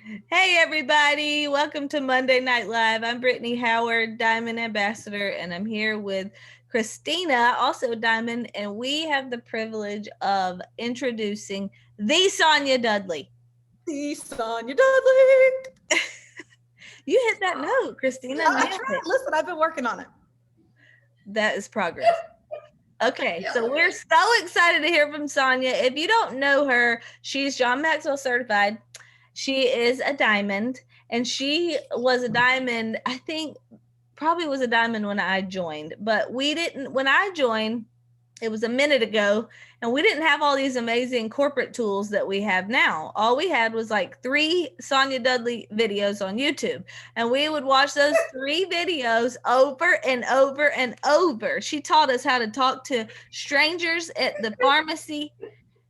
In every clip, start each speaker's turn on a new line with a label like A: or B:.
A: Hey, everybody. Welcome to Monday Night Live. I'm Brittany Howard, Diamond Ambassador, and I'm here with Christina, also Diamond, and we have the privilege of introducing the Sonya Dudley.
B: The Sonya Dudley.
A: You hit that note, Christina.
B: I tried. Listen, I've been working on it.
A: That is progress. Okay, so we're so excited to hear from Sonya. If you don't know her, she's John Maxwell certified. She is a diamond, and she was a diamond, I think probably was a diamond when I joined, but we didn't, when I joined, it was a minute ago, and we didn't have all these amazing corporate tools that we have now. All we had was like 3 Sonya Dudley videos on YouTube, and we would watch those 3 videos over and over and over. She taught us how to talk to strangers at the pharmacy.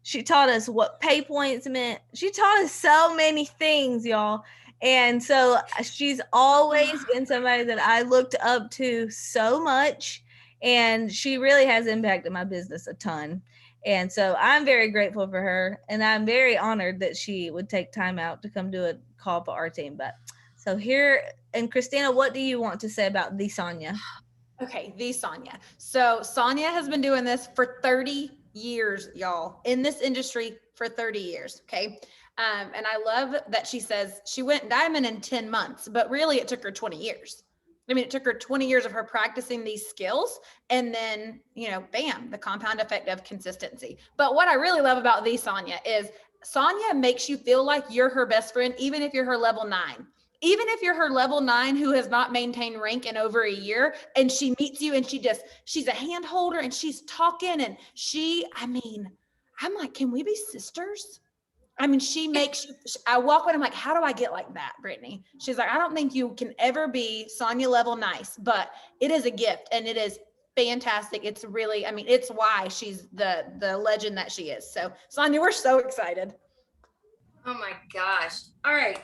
A: She taught us what pay points meant. She taught us so many things, y'all. And so she's always been somebody that I looked up to so much. And she really has impacted my business a ton. And so I'm very grateful for her. And I'm very honored that she would take time out to come do a call for our team. But so here, and Christina, what do you want to say about the Sonya?
B: Okay, the Sonya. So Sonya has been doing this for 30 years, y'all, in this industry for 30 years. Okay. And I love that she says she went diamond in 10 months, but really it took her 20 years. I mean, it took her 20 years of her practicing these skills, and then, bam, the compound effect of consistency. But what I really love about the Sonya is Sonya makes you feel like you're her best friend, even if you're her level 9. Even if you're her level 9 who has not maintained rank in over a year, and she meets you and she's a hand holder and she's talking, and I'm like, can we be sisters? I mean, she makes you, I walk with, I'm like, how do I get like that, Brittany? She's like, I don't think you can ever be Sonya level nice, but it is a gift and it is fantastic. It's really, it's why she's the legend that she is. So Sonya, we're so excited.
C: Oh my gosh. All right.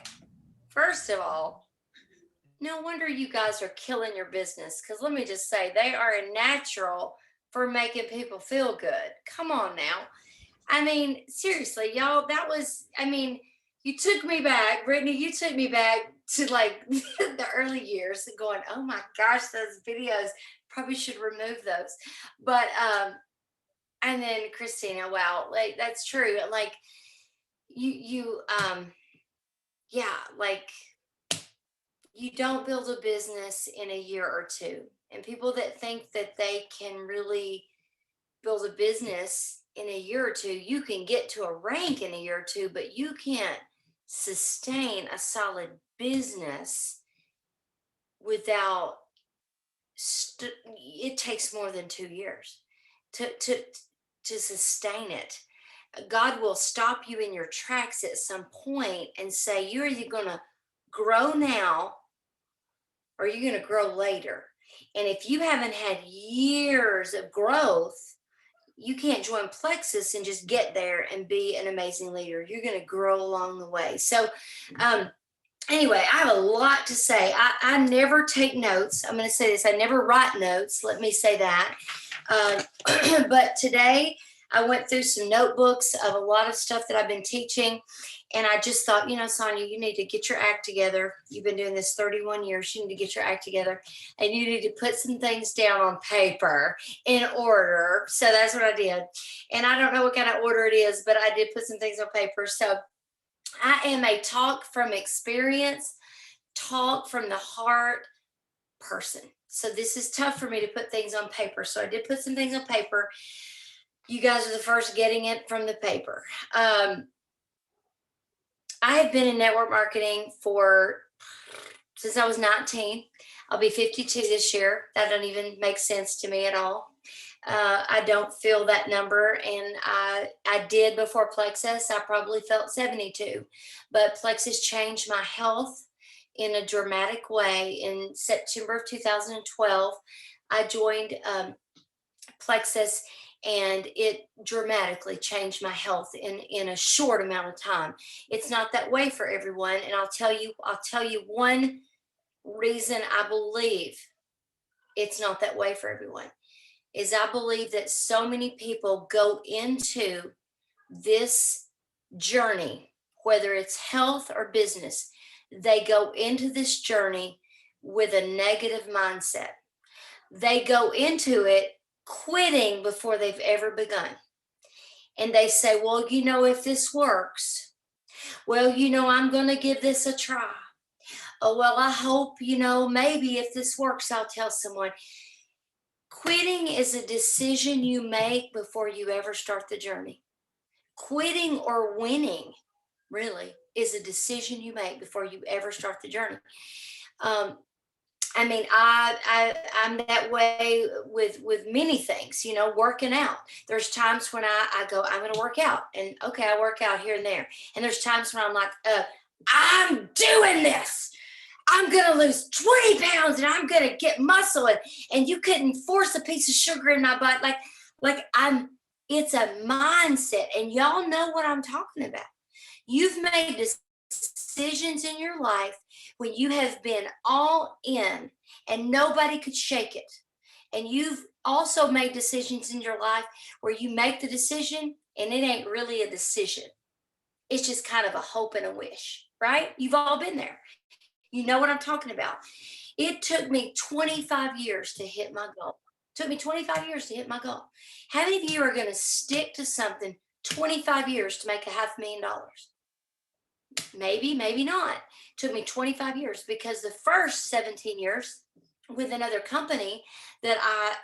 C: First of all, no wonder you guys are killing your business, because let me just say, they are a natural for making people feel good. Come on now. I mean, seriously, y'all, you took me back, Brittany, you took me back to like the early years, going, oh my gosh, those videos, probably should remove those. But, and then Christina, wow, like that's true. Like yeah, like you don't build a business in a year or two. And people that think that they can really build a business in a year or two, you can get to a rank in a year or two, but you can't sustain a solid business without it takes more than 2 years to sustain it. God will stop you in your tracks at some point and say, you're either going to grow now or you're going to grow later. And if you haven't had years of growth, you can't join Plexus and just get there and be an amazing leader. You're going to grow along the way. So, anyway, I have a lot to say. I never take notes. I'm going to say this. I never write notes. Let me say that. But today I went through some notebooks of a lot of stuff that I've been teaching. And I just thought, Sonya, you need to get your act together. You've been doing this 31 years. You need to get your act together. And you need to put some things down on paper in order. So that's what I did. And I don't know what kind of order it is, but I did put some things on paper. So I am a talk from experience, talk from the heart person. So this is tough for me to put things on paper. So I did put some things on paper. You guys are the first getting it from the paper. I have been in network marketing since I was 19. I'll be 52 this year. That doesn't even make sense to me at all. I don't feel that number, and I did before Plexus. I probably felt 72, but Plexus changed my health in a dramatic way. In September of 2012, I joined Plexus, and it dramatically changed my health in a short amount of time. It's not that way for everyone, and I'll tell you one reason I believe it's not that way for everyone is I believe that so many people go into this journey whether it's health or business, they go into this journey with a negative mindset. They go into it quitting before they've ever begun. And they say, well, if this works, well, I'm going to give this a try. Oh, well, I hope, maybe if this works, I'll tell someone. Quitting is a decision you make before you ever start the journey. Quitting or winning, really, is a decision you make before you ever start the journey. I'm that way with many things, working out. There's times when I go, I'm going to work out, and okay, I work out here and there. And there's times when I'm like, I'm doing this. I'm going to lose 20 pounds and I'm going to get muscle. And you couldn't force a piece of sugar in my butt. It's a mindset. And y'all know what I'm talking about. You've made decisions in your life when you have been all in and nobody could shake it. And you've also made decisions in your life where you make the decision and it ain't really a decision. It's just kind of a hope and a wish, right? You've all been there. You know what I'm talking about. It took me 25 years to hit my goal. It took me 25 years to hit my goal. How many of you are going to stick to something 25 years to make $500,000? Maybe, maybe not. It took me 25 years because the first 17 years with another company that I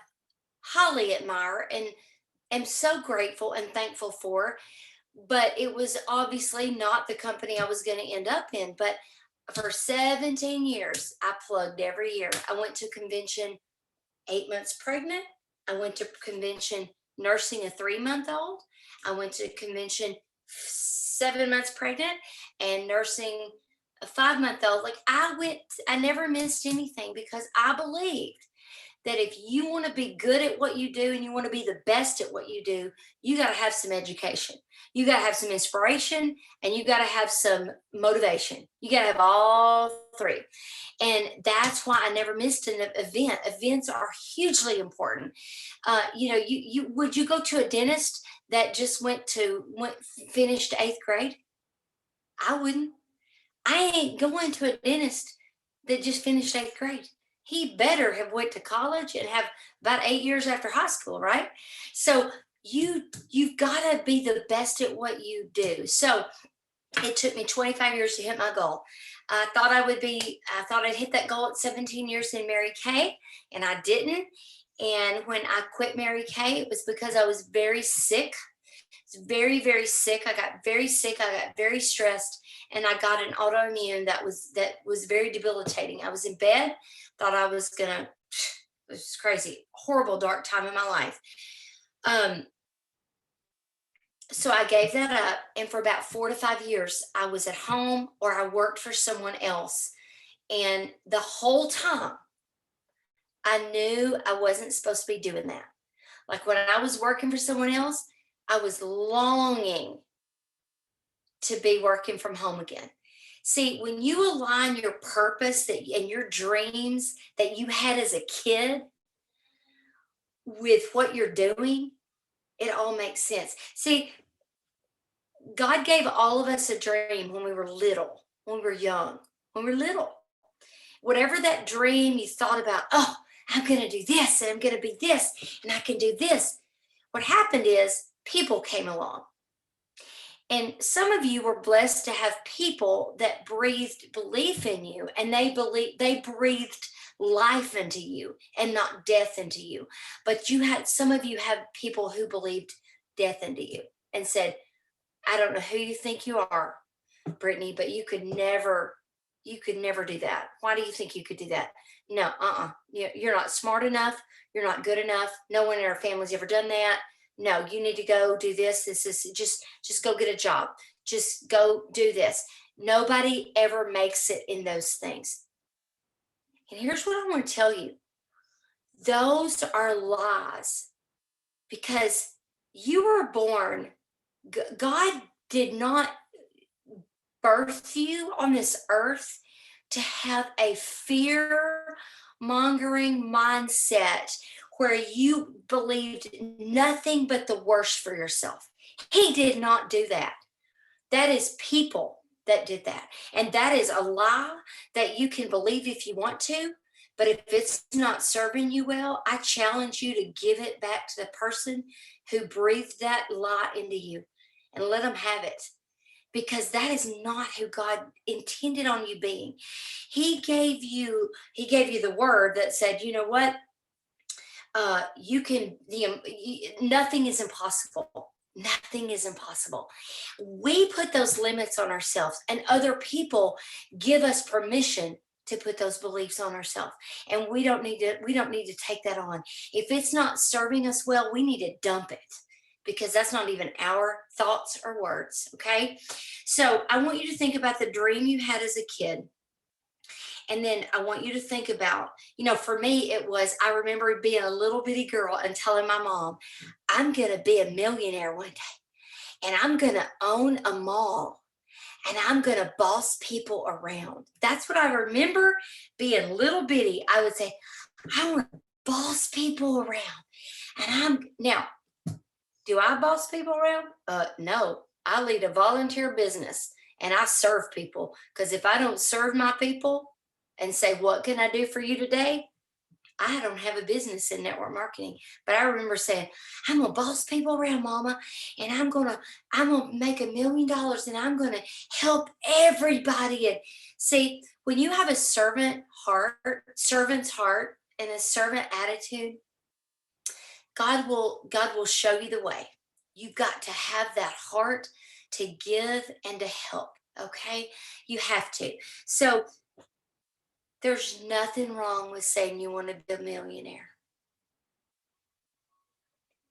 C: highly admire and am so grateful and thankful for, but it was obviously not the company I was going to end up in. But for 17 years, I plugged every year. I went to convention 8 months pregnant. I went to convention nursing a 3-month-old. I went to convention 7 months pregnant and nursing a 5-month-old. I never missed anything because I believed that if you want to be good at what you do and you want to be the best at what you do, you got to have some education. You got to have some inspiration and you got to have some motivation. You got to have all three. And that's why I never missed an event. Events are hugely important. Would you go to a dentist that just finished 8th grade? I wouldn't. I ain't going to a dentist that just finished 8th grade. He better have went to college and have about 8 years after high school, right? So you've got to be the best at what you do. So it took me 25 years to hit my goal. I thought I'd hit that goal at 17 years in Mary Kay, and I didn't. And when I quit Mary Kay, it was because I was very sick. I was very, very sick. I got very sick. I got very stressed, and I got an autoimmune that was very debilitating. I was in bed, thought I was gonna. It was crazy, horrible, dark time in my life. So I gave that up, and for about 4 to 5 years, I was at home or I worked for someone else. And the whole time, I knew I wasn't supposed to be doing that. Like when I was working for someone else, I was longing to be working from home again. See, when you align your purpose and your dreams that you had as a kid with what you're doing, it all makes sense. See, God gave all of us a dream when we were little, when we were young, when we were little. Whatever that dream you thought about, oh, I'm going to do this and I'm going to be this and I can do this. What happened is people came along. And some of you were blessed to have people that breathed belief in you, and they breathed life into you and not death into you. But some of you have people who believed death into you and said, I don't know who you think you are, Brittany, but you could never do that. Why do you think you could do that? No, you're not smart enough. You're not good enough. No one in our family's ever done that. No, you need to go do this. This is just go get a job. Just go do this. Nobody ever makes it in those things. And here's what I want to tell you. Those are lies, because you were born. God did not birth you on this earth to have a fear-mongering mindset where you believed nothing but the worst for yourself. He did not do that. That is people that did that. And that is a lie that you can believe if you want to. But if it's not serving you well, I challenge you to give it back to the person who breathed that lie into you and let them have it. Because that is not who God intended on you being. He gave you the word that said, you know what? You can, nothing is impossible. Nothing is impossible. We put those limits on ourselves, and other people give us permission to put those beliefs on ourselves. And we don't need to take that on. If it's not serving us well, we need to dump it, because that's not even our thoughts or words. Okay. So I want you to think about the dream you had as a kid. And then I want you to think about, for me, I remember being a little bitty girl and telling my mom, I'm going to be a millionaire one day, and I'm going to own a mall, and I'm going to boss people around. That's what I remember being little bitty. I would say, I want to boss people around. And now, do I boss people around? No, I lead a volunteer business and I serve people. Because if I don't serve my people and say, what can I do for you today? I don't have a business in network marketing. But I remember saying, I'm gonna boss people around, Mama, and I'm gonna make $1 million, and I'm gonna help everybody. And see, when you have a servant's heart, and a servant attitude, God will show you the way. You've got to have that heart to give and to help. Okay, you have to. So there's nothing wrong with saying you want to be a millionaire.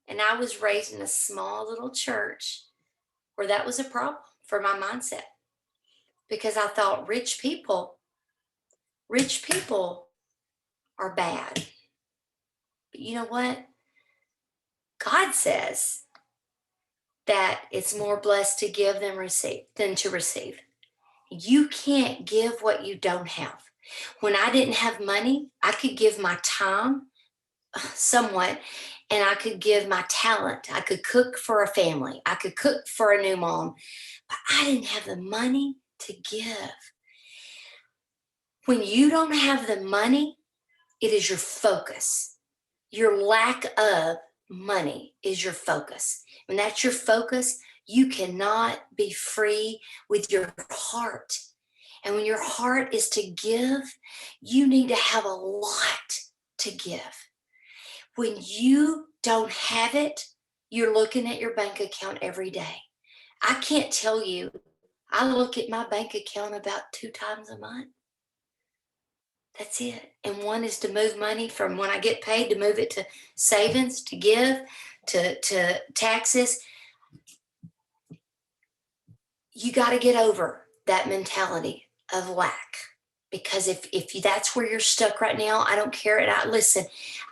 C: And I was raised in a small little church where that was a problem for my mindset, because I thought rich people are bad. But you know what? God says that it's more blessed to give than to receive. You can't give what you don't have. When I didn't have money, I could give my time somewhat, and I could give my talent. I could cook for a family. I could cook for a new mom, but I didn't have the money to give. When you don't have the money, it is your focus. Your lack of money is your focus. When that's your focus, you cannot be free with your heart. And when your heart is to give, you need to have a lot to give. When you don't have it, you're looking at your bank account every day. I can't tell you, I look at my bank account about 2 times a month. That's it. And one is to move money from when I get paid, to move it to savings, to give, to taxes. You got to get over that mentality of lack. Because if that's where you're stuck right now, I don't care. And listen,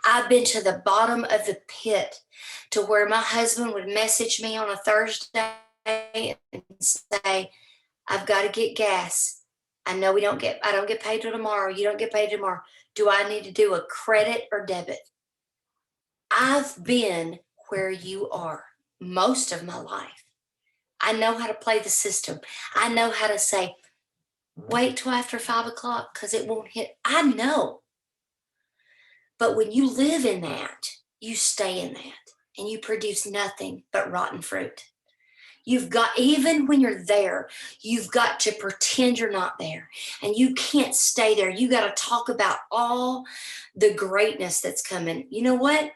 C: I've been to the bottom of the pit, to where my husband would message me on a Thursday and say, I've got to get gas. I know I don't get paid till tomorrow. You don't get paid tomorrow. Do I need to do a credit or debit? I've been where you are most of my life. I know how to play the system. I know how to say, wait till after 5 o'clock because it won't hit. I know. But when you live in that, you stay in that, and you produce nothing but rotten fruit. Even when you're there, you've got to pretend you're not there, and you can't stay there. You got to talk about all the greatness that's coming. You know what?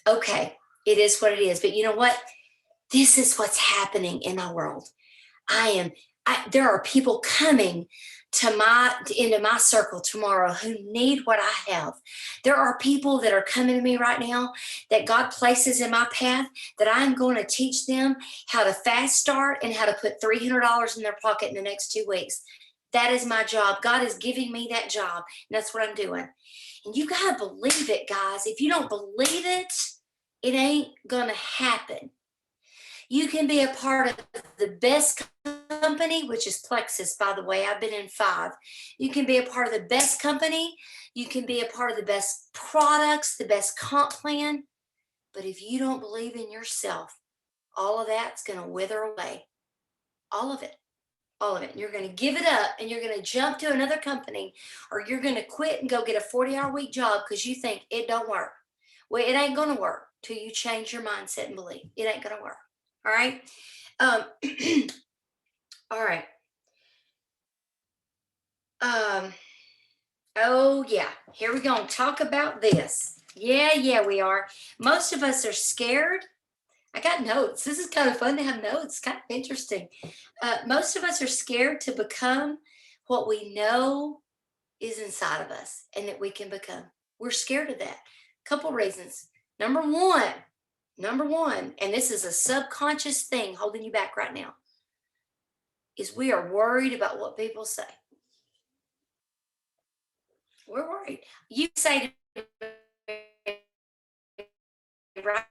C: Okay, it is what it is. But you know what? This is what's happening in my world. There are people coming into my circle tomorrow who need what I have. There are people that are coming to me right now that God places in my path, that I'm going to teach them how to fast start and how to put $300 in their pocket in the next 2 weeks. That is my job. God is giving me that job, and that's what I'm doing. And you got to believe it, guys. If you don't believe it, it ain't going to happen. You can be a part of the best company, which is Plexus, by the way. I've been in 5. You can be a part of the best company. You can be a part of the best products, the best comp plan. But if you don't believe in yourself, all of that's going to wither away. all of it. All of it. You're going to give it up and you're going to jump to another company, or you're going to quit and go get a 40-hour week job because you think it don't work. Well, it ain't going to work till you change your mindset and believe it ain't going to work. All right. All right. Oh yeah, here we go. Talk about this. Yeah, we are. Most of us are scared. I got notes. This is kind of fun to have notes. Kind of interesting. Most of us are scared to become what we know is inside of us and that we can become. We're scared of that. Couple reasons. Number one, and this is a subconscious thing holding you back right now, is we are worried about what people say. We're worried. You say to me, right?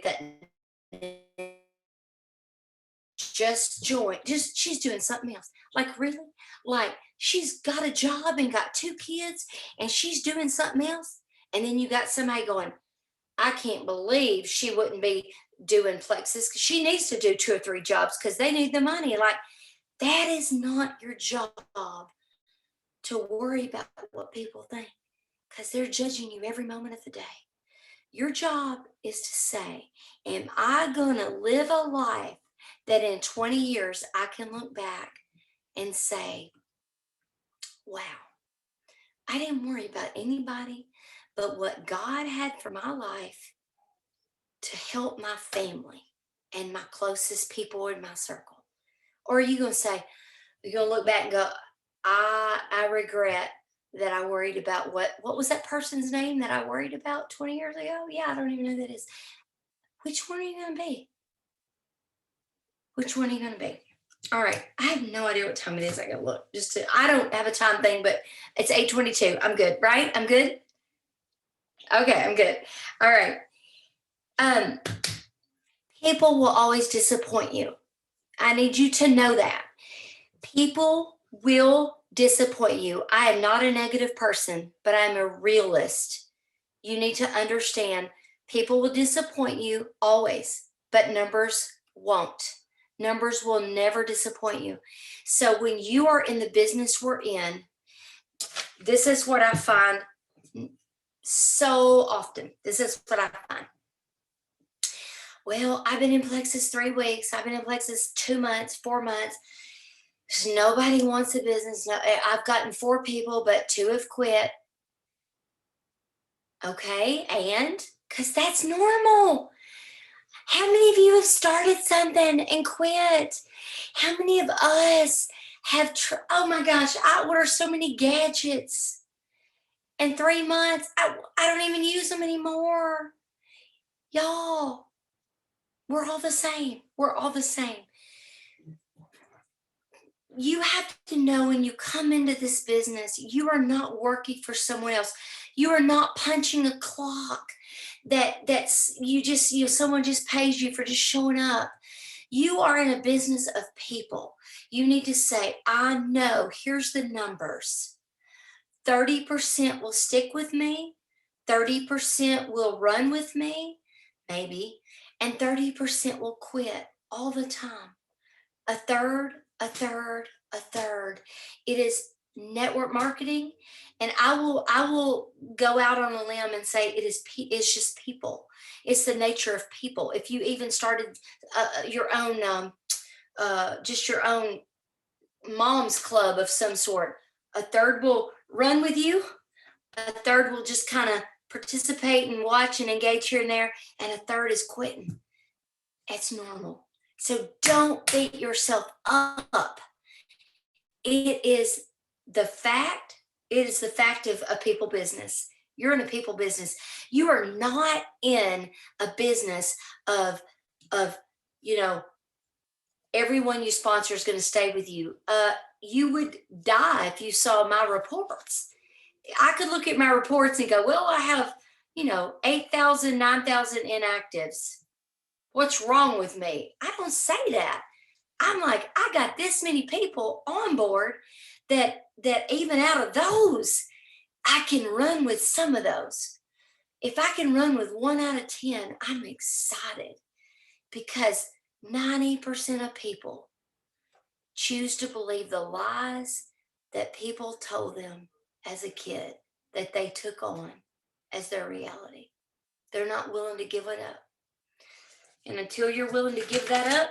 C: That just joined, she's doing something else. Like, really? Like, she's got a job and got 2 kids and she's doing something else. And then you got somebody going, I can't believe she wouldn't be doing plexus because she needs to do 2 or 3 jobs because they need the money. Like, that is not your job to worry about what people think, because they're judging you every moment of the day. Your job is to say, am I going to live a life that in 20 years I can look back and say, wow, I didn't worry about anybody but what God had for my life to help my family and my closest people in my circle? Or are you going to say, you're going to look back and go, I regret that I worried about what was that person's name that I worried about 20 years ago? Yeah, I don't even know who that is. Which one are you going to be? Which one are you going to be? All right. I have no idea what time it is. I got to look. I don't have a time thing, but it's 8:22. I'm good, right? I'm good? Okay, I'm good. All right. People will always disappoint you. I need you to know that. People will disappoint you. I am not a negative person, but I'm a realist. You need to understand people will disappoint you always, but numbers won't. Numbers will never disappoint you. So when you are in the business we're in, this is what I find so often. This is what I find. Well, I've been in Plexus 3 weeks. I've been in Plexus 2 months, 4 months. Nobody wants a business. No, I've gotten 4 people, but 2 have quit. Okay, and because that's normal. How many of you have started something and quit? How many of us have, oh my gosh, I order so many gadgets. In 3 months, I don't even use them anymore. Y'all, we're all the same. We're all the same. You have to know when you come into this business, you are not working for someone else. You are not punching a clock that's someone just pays you for just showing up. You are in a business of people. You need to say, I know, here's the numbers. 30% will stick with me. 30% will run with me, maybe, and 30% will quit all the time. A third. It is network marketing, and I will go out on a limb and say it's just people. It's the nature of people. If you even started your own just your own mom's club of some sort, a third will run with you, a third will just kind of participate and watch and engage here and there, and a third is quitting. It's normal. So don't beat yourself up. It is the fact of a people business. You're in a people business. You are not in a business of everyone you sponsor is going to stay with you. You would die if you saw my reports. I could look at my reports and go, well, I have, 8,000, 9,000 inactives. What's wrong with me? I don't say that. I'm like, I got this many people on board that even out of those, I can run with some of those. If I can run with 1 out of 10, I'm excited, because 90% of people choose to believe the lies that people told them as a kid that they took on as their reality. They're not willing to give it up. And until you're willing to give that up,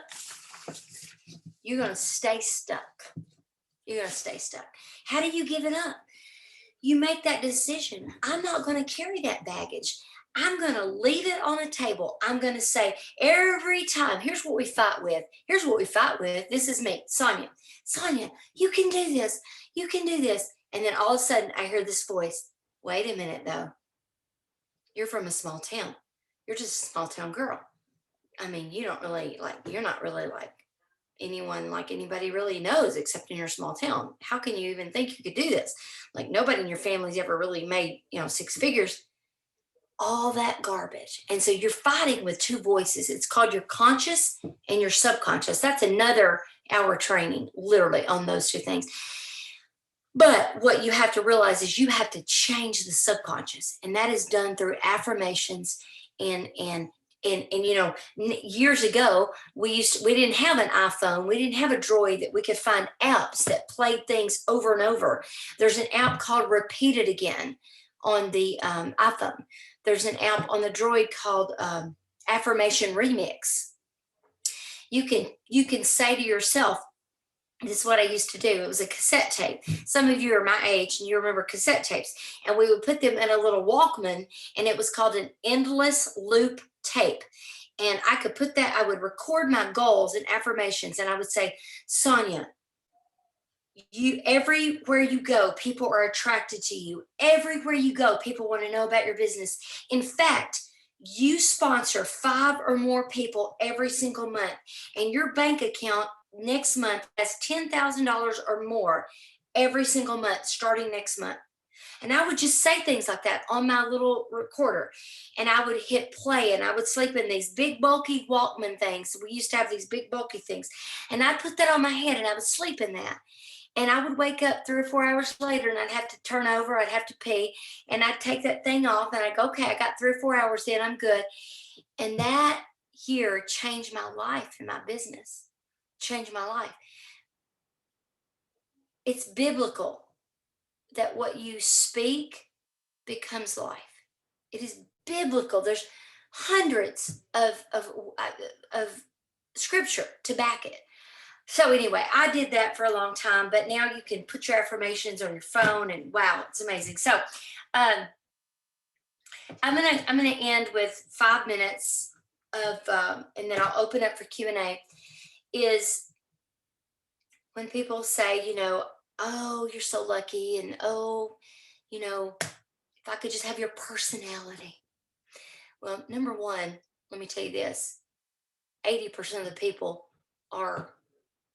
C: you're going to stay stuck. You're going to stay stuck. How do you give it up? You make that decision. I'm not going to carry that baggage. I'm going to leave it on a table. I'm going to say every time, here's what we fight with. Here's what we fight with. This is me, Sonya. Sonya, you can do this. You can do this. And then all of a sudden I hear this voice. Wait a minute though. You're from a small town. You're just a small town girl. I mean, you're not really like anyone, like anybody really knows except in your small town. How can you even think you could do this? Like nobody in your family's ever really made, 6 figures. All that garbage. And so you're fighting with 2 voices. It's called your conscious and your subconscious. That's another hour training, literally, on those 2 things. But what you have to realize is you have to change the subconscious, and that is done through affirmations and years ago we didn't have an iPhone, we didn't have a Droid that we could find apps that played things over and over. There's an app called Repeat It Again on the iPhone. There's an app on the Droid called Affirmation Remix. You can say to yourself, this is what I used to do. It was a cassette tape. Some of you are my age and you remember cassette tapes. And we would put them in a little Walkman, and it was called an endless loop tape. And I could put that, I would record my goals and affirmations, and I would say, Sonya, everywhere you go, people are attracted to you. Everywhere you go, people want to know about your business. In fact, you sponsor 5 or more people every single month, and your bank account next month has $10,000 or more every single month starting next month. And I would just say things like that on my little recorder, and I would hit play, and I would sleep in these big bulky Walkman things. We used to have these big bulky things, and I'd put that on my head and I would sleep in that. And I would wake up 3 or 4 hours later, and I'd have to turn over, I'd have to pee, and I'd take that thing off, and I'd go, okay, I got 3 or 4 hours in, I'm good. And that here changed my life and my business. Changed my life. It's biblical that what you speak becomes life. It is biblical. There's hundreds of scripture to back it. So anyway, I did that for a long time, but now you can put your affirmations on your phone, and wow, it's amazing. So I'm gonna end with 5 minutes of, and then I'll open up for Q&A. Is when people say, oh, you're so lucky, and oh, if I could just have your personality. Well, number one, let me tell you this: 80% of the people are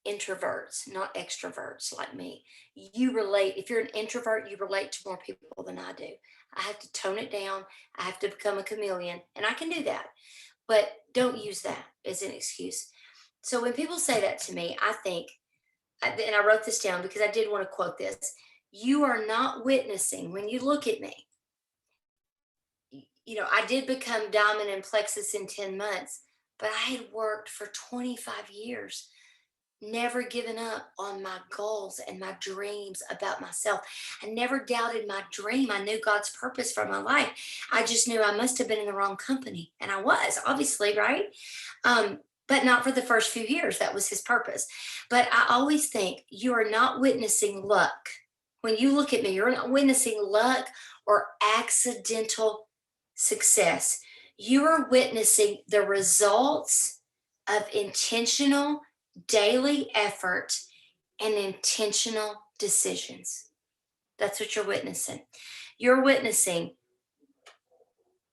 C: introverts, not extroverts like me. You relate, if you're an introvert, you relate to more people than I do. I have to tone it down. I have to become a chameleon, and I can do that. But don't use that as an excuse. So when people say that to me, I think, and I wrote this down because I did want to quote this: you are not witnessing when you look at me. I did become diamond and plexus in 10 months, but I had worked for 25 years, never given up on my goals and my dreams about myself. I never doubted my dream. I knew God's purpose for my life. I just knew I must have been in the wrong company. And I was, obviously, right? But not for the first few years. That was his purpose. But I always think you are not witnessing luck. When you look at me, you're not witnessing luck or accidental success. You are witnessing the results of intentional daily effort and intentional decisions. That's what you're witnessing. You're witnessing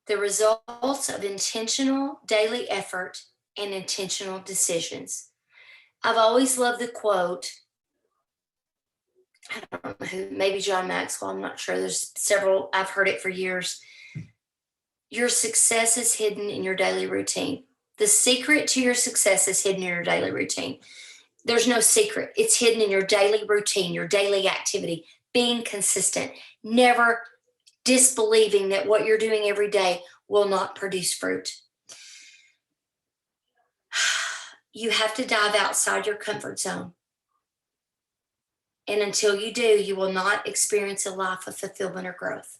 C: the results of intentional daily effort and intentional decisions. I've always loved the quote, I don't know who, maybe John Maxwell, I'm not sure. There's several, I've heard it for years. Your success is hidden in your daily routine. The secret to your success is hidden in your daily routine. There's no secret. It's hidden in your daily routine, your daily activity, being consistent, never disbelieving that what you're doing every day will not produce fruit. You have to dive outside your comfort zone. And until you do, you will not experience a life of fulfillment or growth.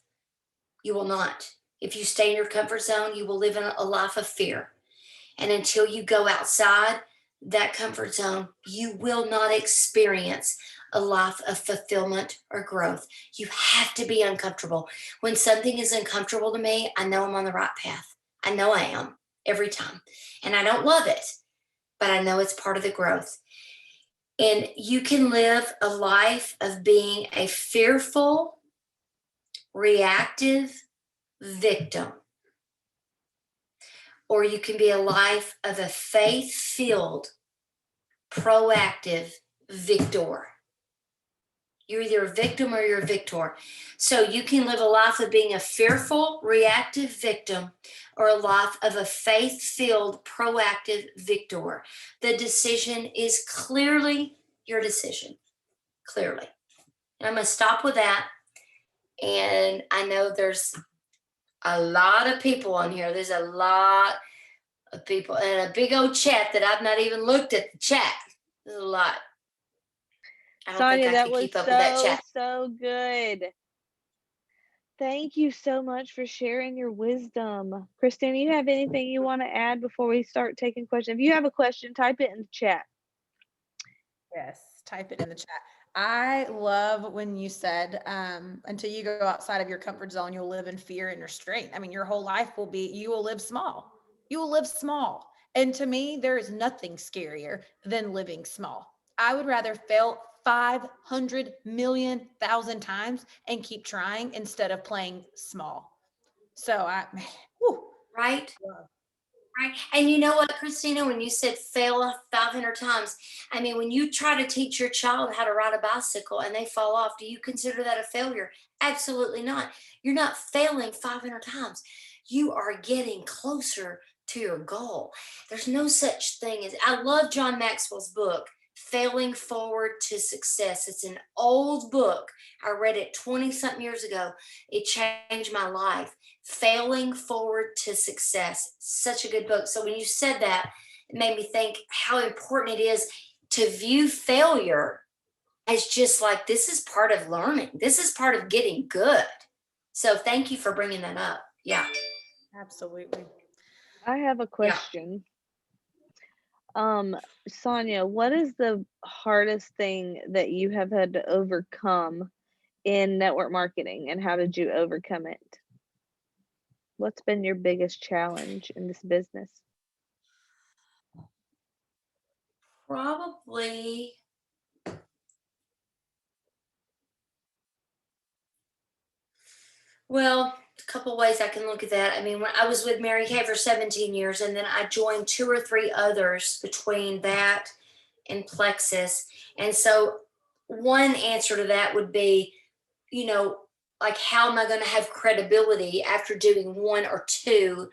C: You will not. If you stay in your comfort zone, you will live in a life of fear. And until you go outside that comfort zone, you will not experience a life of fulfillment or growth. You have to be uncomfortable. When something is uncomfortable to me, I know I'm on the right path. I know I am every time. And I don't love it, but I know it's part of the growth. And you can live a life of being a fearful, reactive victim, or you can be a life of a faith-filled, proactive victor. You're either a victim or you're a victor. So you can live a life of being a fearful, reactive victim, or a life of a faith-filled, proactive victor. The decision is clearly your decision. Clearly. And I'm going to stop with that. And I know there's a lot of people on here. There's a lot of people and a big old chat that I've not even looked at the chat. There's a lot. I don't
A: Sonya,
C: think I
A: that
C: could
A: was
C: keep up with that chat.
A: so good. Thank you so much for sharing your wisdom. Christine, you have anything you want to add before we start taking questions? If you have a question, type it in the chat.
B: Yes, type it in the chat. I love when you said, until you go outside of your comfort zone, you'll live in fear and restraint. I mean, your whole life will be, you will live small. You will live small. And to me, there is nothing scarier than living small. I would rather fail 500 million thousand times and keep trying instead of playing small. So whew,
C: Right? Right. And you know what, Christina, when you said fail 500 times, I mean, when you try to teach your child how to ride a bicycle and they fall off, do you consider that a failure? Absolutely not. You're not failing 500 times. You are getting closer to your goal. There's no such thing as, I love John Maxwell's book, Failing Forward to Success. It's an old book. I read it 20 something years ago. It changed my life. Failing Forward to Success. Such a good book. So when you said that, it made me think how important it is to view failure as just like, this is part of learning. This is part of getting good. So thank you for bringing that up. Yeah.
B: absolutely.
A: I have a question. Sonya, what is the hardest thing that you have had to overcome in network marketing, and how did you overcome it? What's been your biggest challenge in this business?
C: Probably, well, a couple ways I can look at that. I mean, when I was with Mary Kay for 17 years, and then I joined 2 or 3 others between that and Plexus. And so one answer to that would be, you know, like, how am I going to have credibility after doing 1 or 2?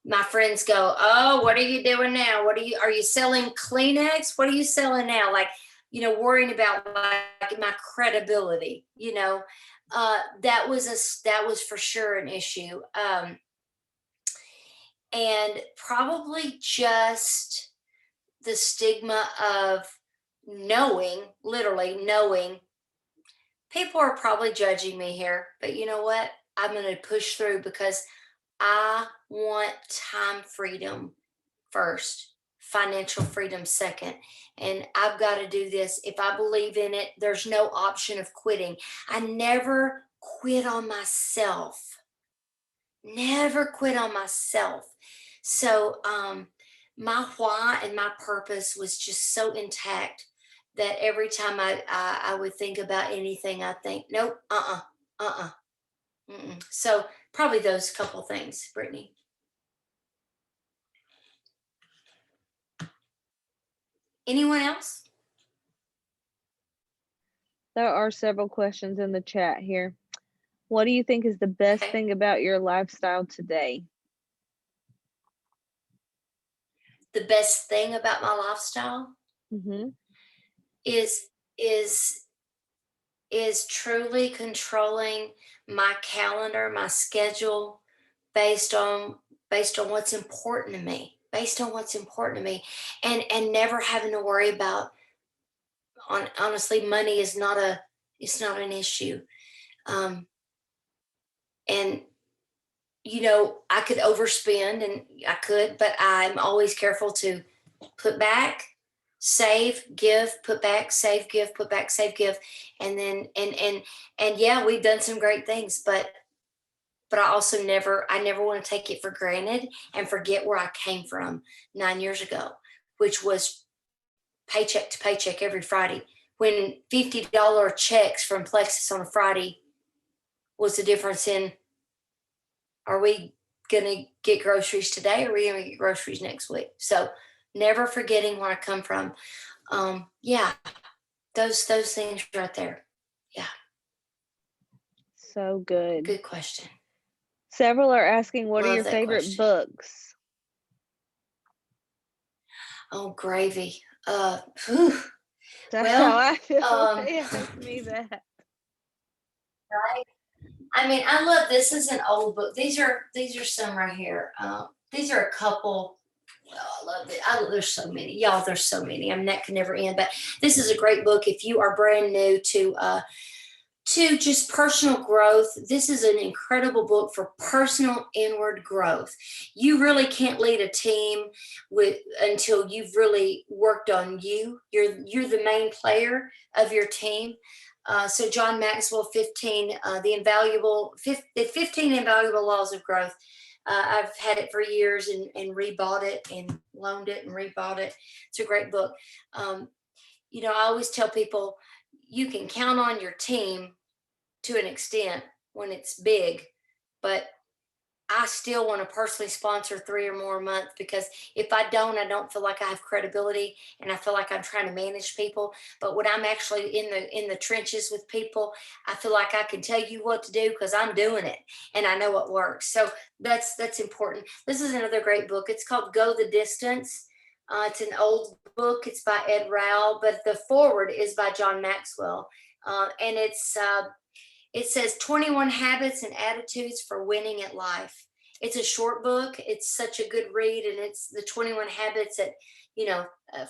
C: My friends go, "Oh, what are you doing now? Are you selling Kleenex? What are you selling now?" Like, worrying about like my credibility, that was for sure an issue. And probably just the stigma of literally knowing people are probably judging me here, but you know what? I'm going to push through because I want time freedom first, financial freedom second. And I've got to do this. If I believe in it, there's no option of quitting. I never quit on myself. Never quit on myself. So my why and my purpose was just so intact that every time I would think about anything, I think, nope, mm-mm. So probably those couple things, Brittany. Anyone else?
A: There are several questions in the chat here. What do you think is the best
C: Okay.
A: thing about your lifestyle today?
C: The best thing about my lifestyle
A: Mm-hmm.
C: is is is truly controlling my calendar, my schedule based on what's important to me, and never having to worry about honestly, money is not a it's not an issue. Um, and I could overspend and I could, but I'm always careful to put back, save, give, put back, save, give, put back, save, give. And then and yeah, we've done some great things, but I never want to take it for granted and forget where I came from 9 years ago, which was paycheck to paycheck every Friday. When $50 checks from Plexus on a Friday was the difference in, are we going to get groceries today, or are we going to get groceries next week? So never forgetting where I come from. Yeah, those things right there. Yeah,
A: So good.
C: good question.
A: Several are asking, what are
C: Love
A: your
C: that
A: favorite
C: question.
A: books?
C: Oh, gravy. Whew.
A: That's
C: Well,
A: how I feel.
C: um,
A: They asked me that.
C: right. I mean, I love this. Is an old book. These are some right here. These are a couple. Oh, I love it. There's so many, y'all. There's so many. I mean, that can never end. But this is a great book if you are brand new to just personal growth. This is an incredible book for personal inward growth. You really can't lead a team until you've really worked on you. You're the main player of your team. So John Maxwell, 15, the 15 invaluable laws of growth. I've had it for years and rebought it and loaned it and rebought it. It's a great book. I always tell people you can count on your team to an extent when it's big, but I still want to personally sponsor 3 or more a month, because if I don't feel like I have credibility, and I feel like I'm trying to manage people. But when I'm actually in the trenches with people, I feel like I can tell you what to do because I'm doing it and I know what works. So that's important. This is another great book. It's called Go the Distance. It's an old book. It's by Ed Rowell, but the forward is by John Maxwell, and it says 21 habits and attitudes for winning at life. It's a short book. It's such a good read, and it's the 21 habits that,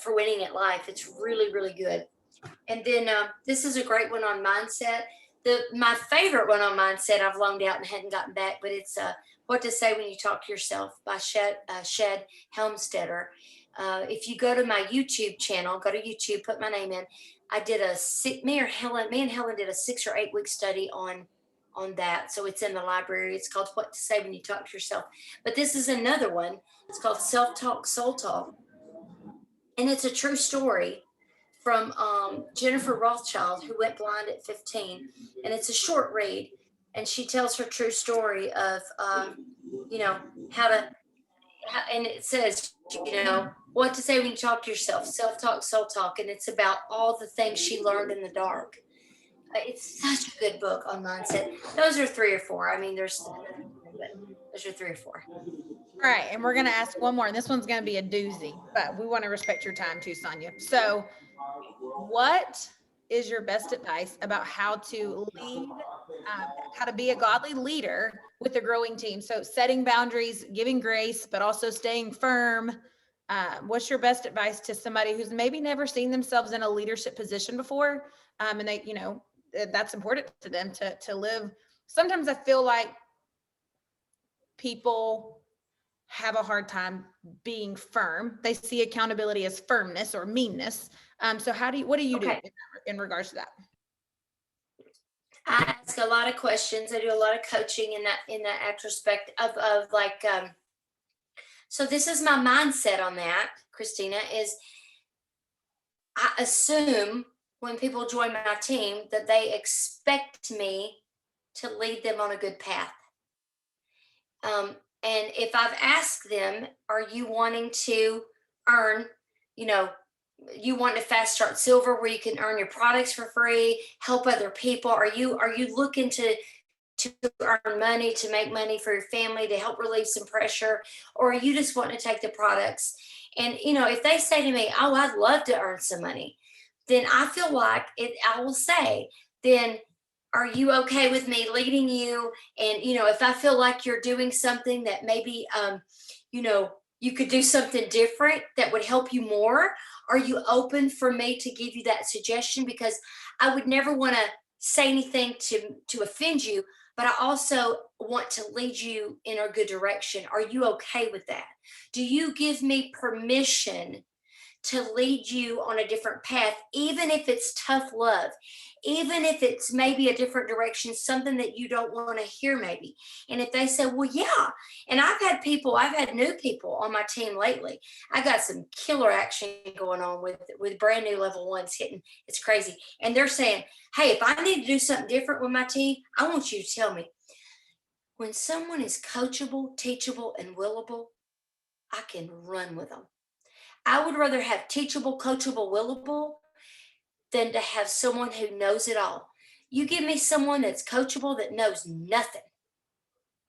C: for winning at life. It's really, really good. And then this is a great one on mindset. My favorite one on mindset I've loaned out and hadn't gotten back, but it's What to Say When You Talk to Yourself by Shed Helmstetter. If you go to my YouTube channel, go to YouTube, put my name in. I did me and Helen did a 6 or 8 week study on that. So it's in the library. It's called What to Say When You Talk to Yourself. But this is another one. It's called Self Talk, Soul Talk. And it's a true story from Jennifer Rothschild, who went blind at 15. And it's a short read. And she tells her true story of, and it says, what to say when you talk to yourself, self-talk, soul talk. And it's about all the things she learned in the dark. It's such a good book on mindset. Those are 3 or 4. I mean, there's another, but those are 3 or 4.
B: All right, and we're going to ask one more, and this one's going to be a doozy, but we want to respect your time too, Sonya. So what is your best advice about how to lead, how to be a godly leader with a growing team? So setting boundaries, giving grace, but also staying firm. What's your best advice to somebody who's maybe never seen themselves in a leadership position before? And they, that's important to them to live. Sometimes I feel like people have a hard time being firm. They see accountability as firmness or meanness. So what do you do in regards to that?
C: I ask a lot of questions. I do a lot of coaching in that retrospect of like, so this is my mindset on that, Christina, is I assume when people join my team that they expect me to lead them on a good path. And if I've asked them, are you wanting to earn, you want to fast start silver where you can earn your products for free, help other people? Are you looking to earn money, to make money for your family, to help relieve some pressure? Or are you just wanting to take the products? And, if they say to me, oh, I'd love to earn some money, then I feel like I will say, then are you okay with me leading you? And, if I feel like you're doing something that maybe, you could do something different that would help you more, are you open for me to give you that suggestion? Because I would never want to say anything to offend you, but I also want to lead you in a good direction. Are you okay with that? Do you give me permission to lead you on a different path, even if it's tough love, even if it's maybe a different direction, something that you don't want to hear maybe? And if they say, well, yeah. And I've had new people on my team lately. I got some killer action going on with brand new level ones hitting. It's crazy. And they're saying, hey, if I need to do something different with my team, I want you to tell me. When someone is coachable, teachable, and willable, I can run with them. I would rather have teachable, coachable, willable than to have someone who knows it all. You give me someone that's coachable that knows nothing,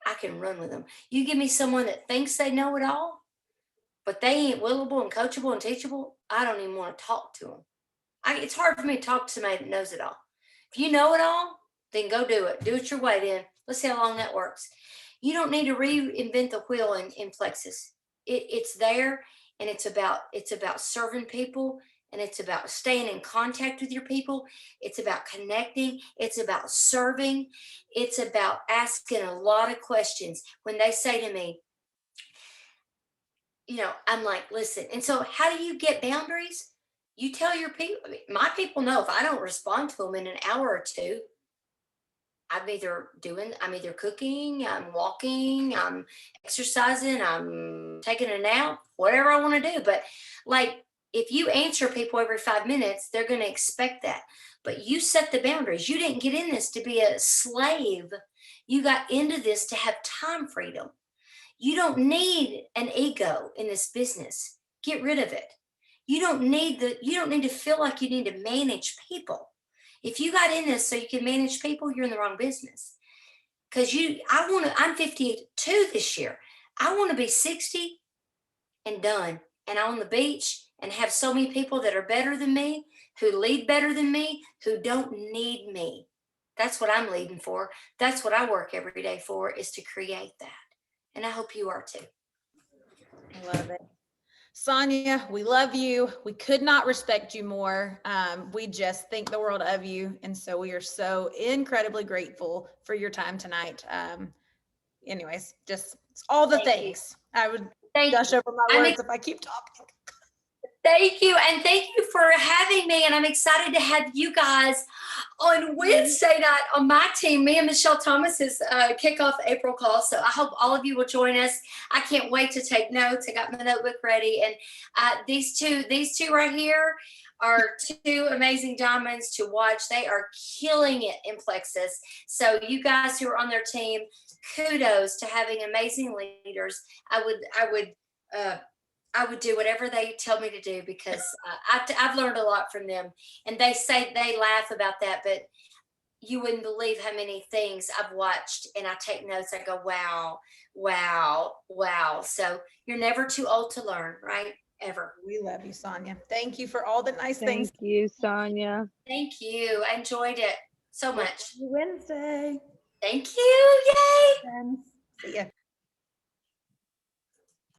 C: I can run with them. You give me someone that thinks they know it all, but they ain't willable and coachable and teachable, I don't even want to talk to them. It's hard for me to talk to somebody that knows it all. If you know it all, then go do it. Do it your way then. Let's see how long that works. You don't need to reinvent the wheel in Plexus. It's there. And it's about serving people, and it's about staying in contact with your people. It's about connecting. It's about serving. It's about asking a lot of questions. When they say to me, I'm like, listen. And so how do you get boundaries? You tell your people. My people know if I don't respond to them in an hour or two, I'm either cooking, I'm walking, I'm exercising, I'm taking a nap, whatever I want to do. But like, if you answer people every 5 minutes, they're going to expect that. But you set the boundaries. You didn't get in this to be a slave. You got into this to have time freedom. You don't need an ego in this business. Get rid of it. You don't need to feel like you need to manage people. If you got in this so you can manage people, you're in the wrong business. Because I'm 52 this year. I want to be 60 and done and on the beach and have so many people that are better than me, who lead better than me, who don't need me. That's what I'm leading for. That's what I work every day for, is to create that. And I hope you are too.
B: I love it. Sonya, we love you. We could not respect you more. We just think the world of you. And so we are so incredibly grateful for your time tonight. Anyways, just all the things. I would gush over my words if I keep talking.
C: Thank you. And thank you for having me. And I'm excited to have you guys on Wednesday night on my team, me and Michelle Thomas's kickoff April call. So I hope all of you will join us. I can't wait to take notes. I got my notebook ready. And these two right here are two amazing diamonds to watch. They are killing it in Plexus. So you guys who are on their team, kudos to having amazing leaders. I would do whatever they tell me to do, because I've learned a lot from them. And they laugh about that, but you wouldn't believe how many things I've watched, and I take notes. I go, wow, wow, wow. So you're never too old to learn, right? Ever.
B: We love you, Sonya. Thank you for all the nice things.
D: Thank you, Sonya.
C: Thank you. I enjoyed it so much.
B: Wednesday.
C: Thank you. Yay.
B: See ya.